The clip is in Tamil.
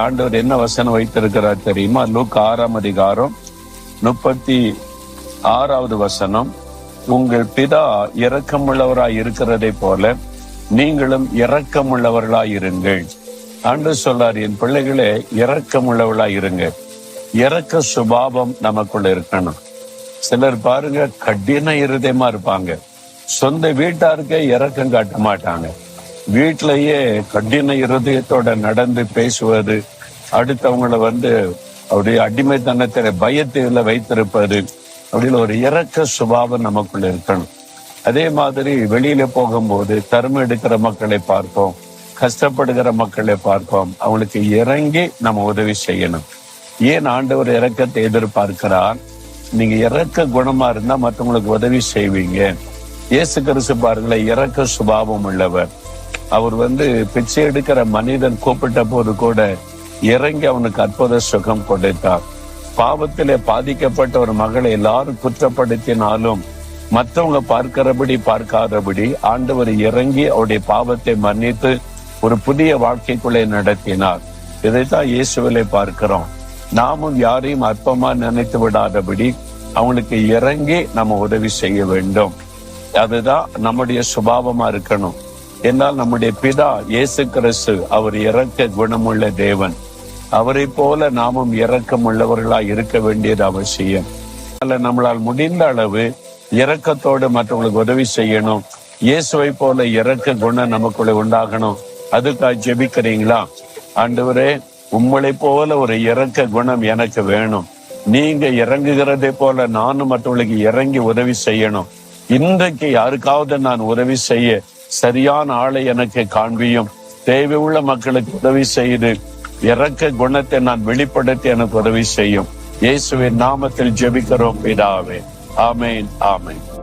ஆண்டவர் என்ன வசனம் வைத்திருக்கிறார் தெரியுமா? லூக்கா 6ஆம் அதிகாரம் 36வது வசனம். உங்கள் பிதா இரக்கமுள்ளவராய் இருக்கிறதை போல நீங்களும் இரக்கமுள்ளவர்களாய் இருங்கள். ஆண்டவர் சொல்றார், என் பிள்ளைகளே இரக்கமுள்ளவர்களாய் இருங்க. இரக்க சுபாவம் நமக்குள்ள இருக்கணும். சிலர் பாருங்க, கடின இருதயமா இருப்பாங்க. சொந்த வீட்டாருக்கே இரக்கம் காட்ட மாட்டாங்க. வீட்டிலேயே கடின இருதயத்தோட நடந்து பேசுவது, அடுத்தவங்களை அப்படியே அடிமைத்தனத்தில பயத்தில வைத்திருப்பது, அப்படின்னு ஒரு இரக்க சுபாவம் நமக்குள்ள இருக்கணும். அதே மாதிரி வெளியில போகும்போது தர்மம் எடுக்கிற மக்களை பார்ப்போம், கஷ்டப்படுகிற மக்களை பார்ப்போம். அவங்களுக்கு இறங்கி நம்ம உதவி செய்யணும். ஏன் ஆண்டவர் இரக்கத்தை எதிர்பார்க்கிறார்? நீங்க இரக்க குணமா இருந்தா மற்றவங்களுக்கு உதவி செய்வீங்க. இயேசு கிறிஸ்து பாருங்களேன், இரக்க சுபாவம் உள்ளவர். அவர் பிச்சை எடுக்கிற மனிதன் கூப்பிட்ட போது கூட இறங்கி அவனுக்கு அற்புத சுகம் கொடுத்தார். பாவத்திலே பாதிக்கப்பட்ட ஒரு மகளை எல்லாரும் குற்றப்படுத்தினாலும் மற்றவங்க பார்க்கிறபடி பார்க்காதபடி ஆண்டவர் இறங்கி அவருடைய பாவத்தை மன்னித்து ஒரு புதிய வாழ்க்கைக்குள்ளே நடத்தினார். இதைத்தான் இயேசுவிலே பார்க்கிறோம். நாமும் யாரையும் அற்பமா நினைத்து விடாதபடி அவங்களுக்கு இறங்கி நம்ம உதவி செய்ய வேண்டும். அதுதான் நம்முடைய சுபாவமா இருக்கணும். என்னால் நம்முடைய பிதா இயேசு கிறிஸ்து அவர் இரக்க குணமுள்ள தேவன். அவரை போல நாமும் இரக்கம் உள்ளவர்களா இருக்க வேண்டியது அவசியம். நம்மளால் முடிந்த அளவு இரக்கத்தோடு மற்றவங்களுக்கு உதவி செய்யணும். இயேசுவை போல இரக்க குணம் நமக்குள்ள உண்டாகணும். அதுக்காக ஜெபிக்கிறீங்களா? ஆண்டவரே, உங்களை போல ஒரு இரக்க குணம் எனக்கு வேணும். நீங்க இறங்குகிறதை போல நானும் மற்றவங்களுக்கு இறங்கி உதவி செய்யணும். இன்றைக்கு யாருக்காவது நான் உதவி செய்ய சரியான ஆளை எனக்கு காண்பியும். தேவை உள்ள மக்களுக்கு உதவி செய்து இரக்க குணத்தை நான் வெளிப்படுத்தி எனக்கு உதவி செய்யும். இயேசுவின் நாமத்தில் ஜெபிக்கிறோம் பிதாவே. ஆமேன், ஆமேன்.